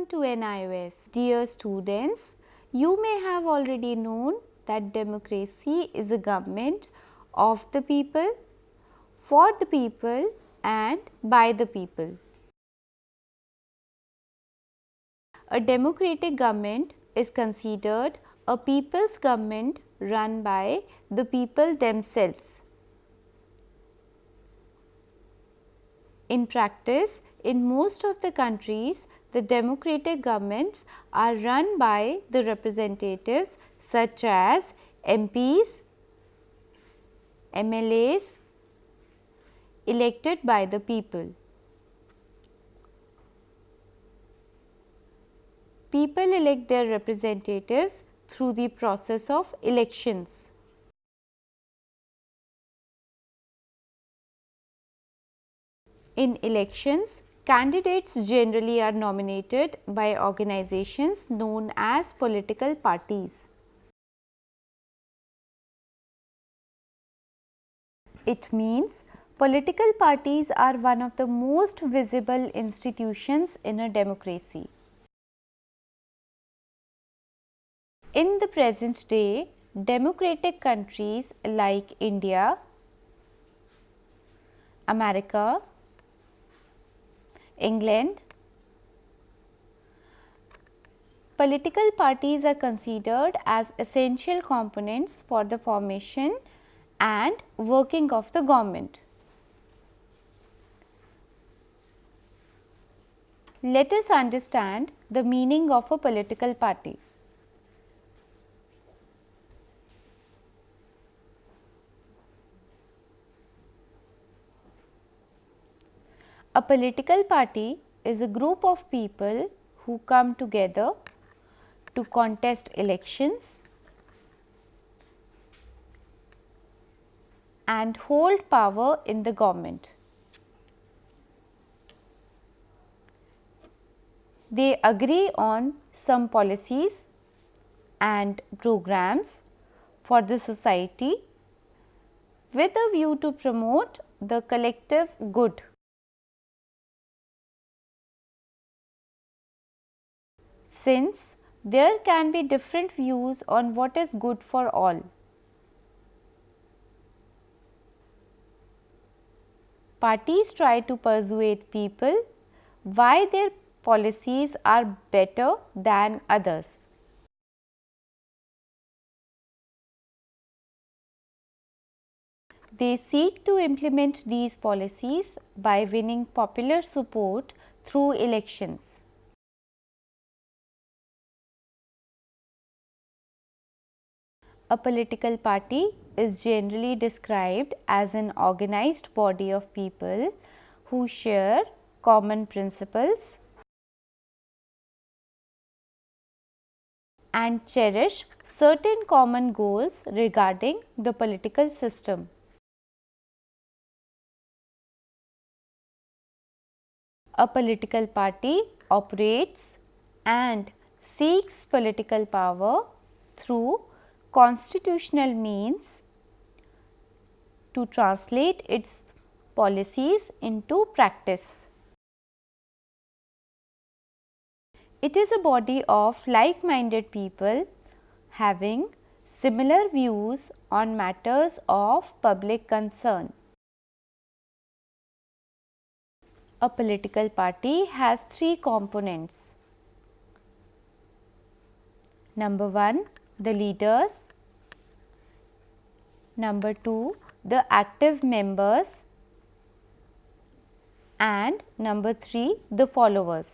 Welcome to NIOS. Dear students, you may have already known that democracy is a government of the people, for the people and by the people. A democratic government is considered a people's government run by the people themselves. In practice, in most of the countries, the democratic governments are run by the representatives such as MPs, MLAs, elected by the people. People elect their representatives through the process of elections. In elections, candidates generally are nominated by organizations known as political parties. It means political parties are one of the most visible institutions in a democracy. In the present day, democratic countries like India, America, England, political parties are considered as essential components for the formation and working of the government. Let us understand the meaning of a political party. A political party is a group of people who come together to contest elections and hold power in the government. They agree on some policies and programs for the society with a view to promote the collective good. Since there can be different views on what is good for all, parties try to persuade people why their policies are better than others. They seek to implement these policies by winning popular support through elections. A political party is generally described as an organized body of people who share common principles and cherish certain common goals regarding the political system. A political party operates and seeks political power through constitutional means to translate its policies into practice. It is a body of like-minded people having similar views on matters of public concern. A political party has three components. Number 1, the leaders. Number 2, the active members. And number 3, the followers.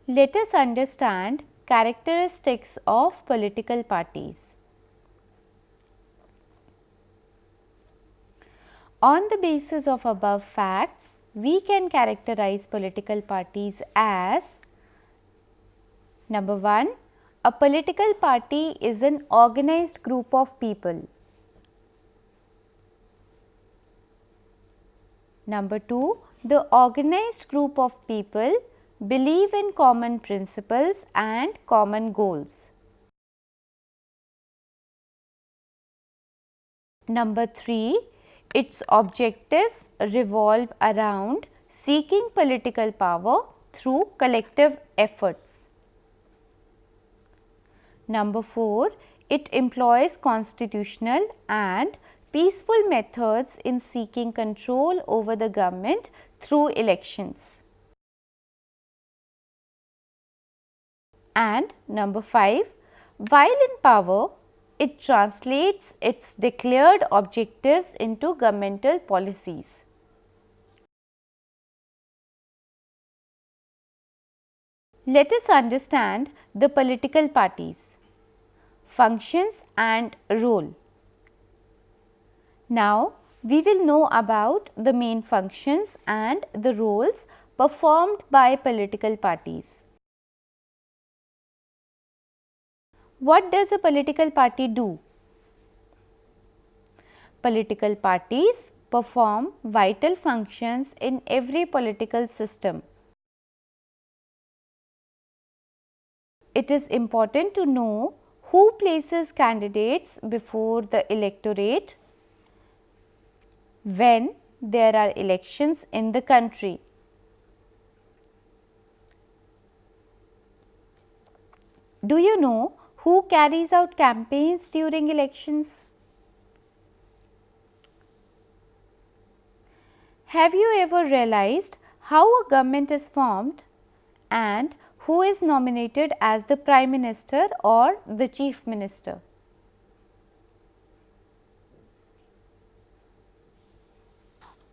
Let us understand characteristics of political parties. On the basis of above facts, we can characterize political parties as: number 1, a political party is an organized group of people. Number 2, the organized group of people believe in common principles and common goals. Number 3, its objectives revolve around seeking political power through collective efforts. Number 4, it employs constitutional and peaceful methods in seeking control over the government through elections. And number 5, while in power, it translates its declared objectives into governmental policies. Let us understand the political parties, functions and role. Now, we will know about the main functions and the roles performed by political parties. What does a political party do? Political parties perform vital functions in every political system. It is important to know who places candidates before the electorate when there are elections in the country. Do you know who carries out campaigns during elections? Have you ever realized how a government is formed and who is nominated as the Prime Minister or the Chief Minister?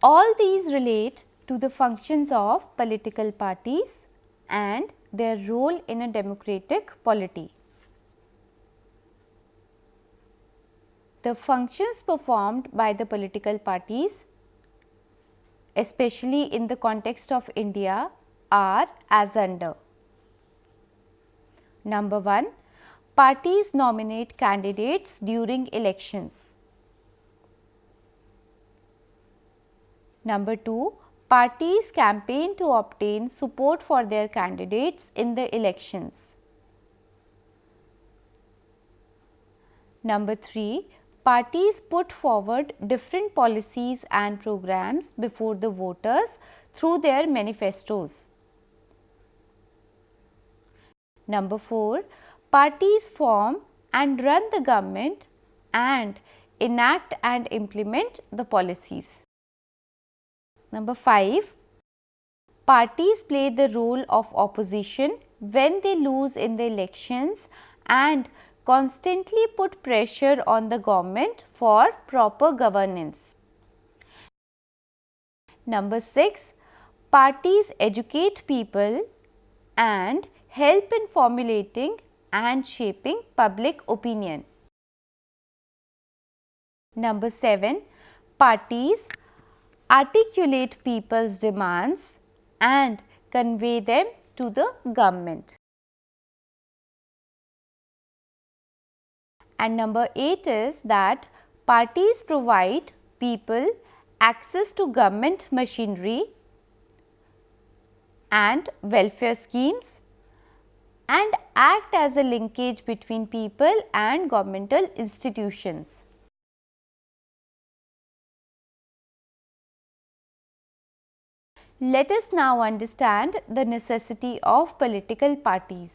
All these relate to the functions of political parties and their role in a democratic polity. The functions performed by the political parties, especially in the context of India, are as under. Number 1, parties nominate candidates during elections. Number 2, parties campaign to obtain support for their candidates in the elections. Number 3, parties put forward different policies and programs before the voters through their manifestos. Number 4, parties form and run the government and enact and implement the policies. Number 5, parties play the role of opposition when they lose in the elections and constantly put pressure on the government for proper governance. Number 6, parties educate people and help in formulating and shaping public opinion. Number 7, parties articulate people's demands and convey them to the government. And number 8 is that parties provide people access to government machinery and welfare schemes and act as a linkage between people and governmental institutions. Let us now understand the necessity of political parties.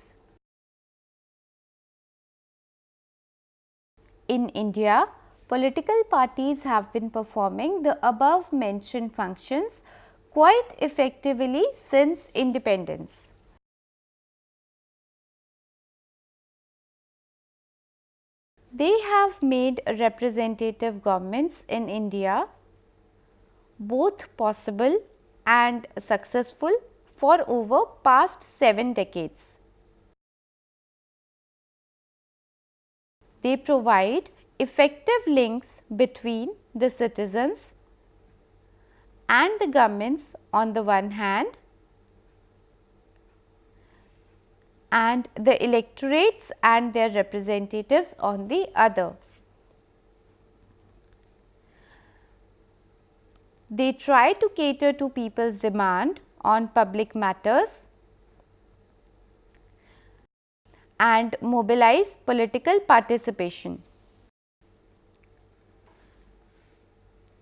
In India, political parties have been performing the above mentioned functions quite effectively since independence. They have made representative governments in India both possible and successful for over past 7 decades. They provide effective links between the citizens and the governments on the one hand and the electorates and their representatives on the other. They try to cater to people's demand on public matters and mobilize political participation.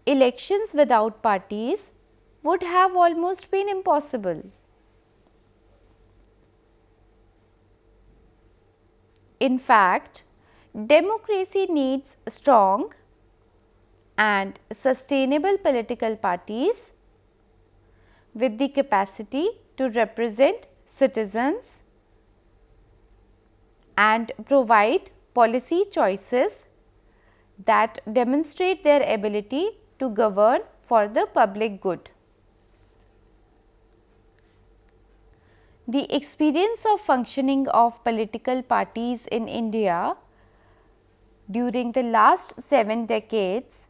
Elections without parties would have almost been impossible. In fact, democracy needs strong and sustainable political parties with the capacity to represent citizens and provide policy choices that demonstrate their ability to govern for the public good. The experience of functioning of political parties in India during the last 7 decades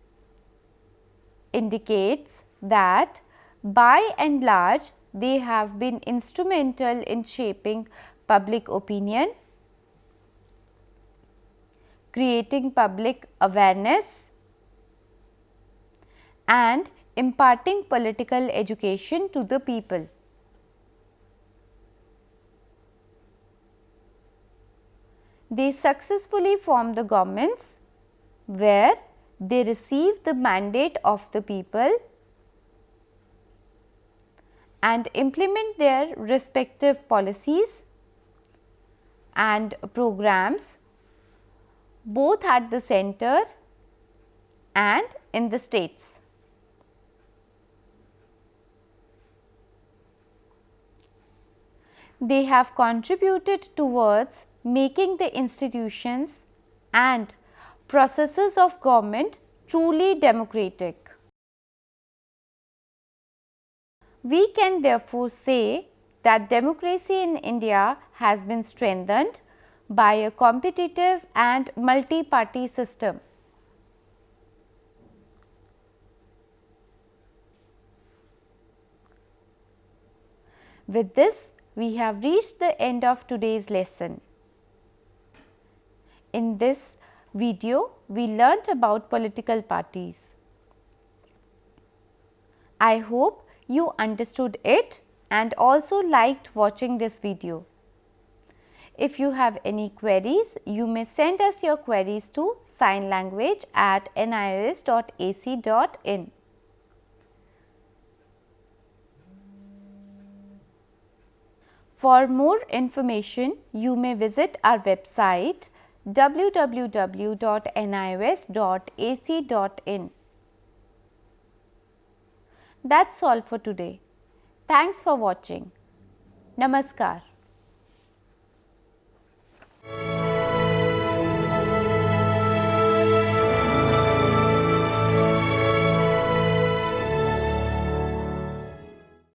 indicates that by and large they have been instrumental in shaping public opinion, creating public awareness and imparting political education to the people. They successfully form the governments where they receive the mandate of the people and implement their respective policies and programs both at the center and in the states. They have contributed towards making the institutions and processes of government truly democratic. We can therefore say that democracy in India has been strengthened by a competitive and multi-party system. With this, we have reached the end of today's lesson. In this video, we learnt about political parties. I hope you understood it and also liked watching this video. If you have any queries, you may send us your queries to signlanguage@nios.ac.in. For more information, you may visit our website www.nios.ac.in. That's all for today. Thanks for watching. Namaskar.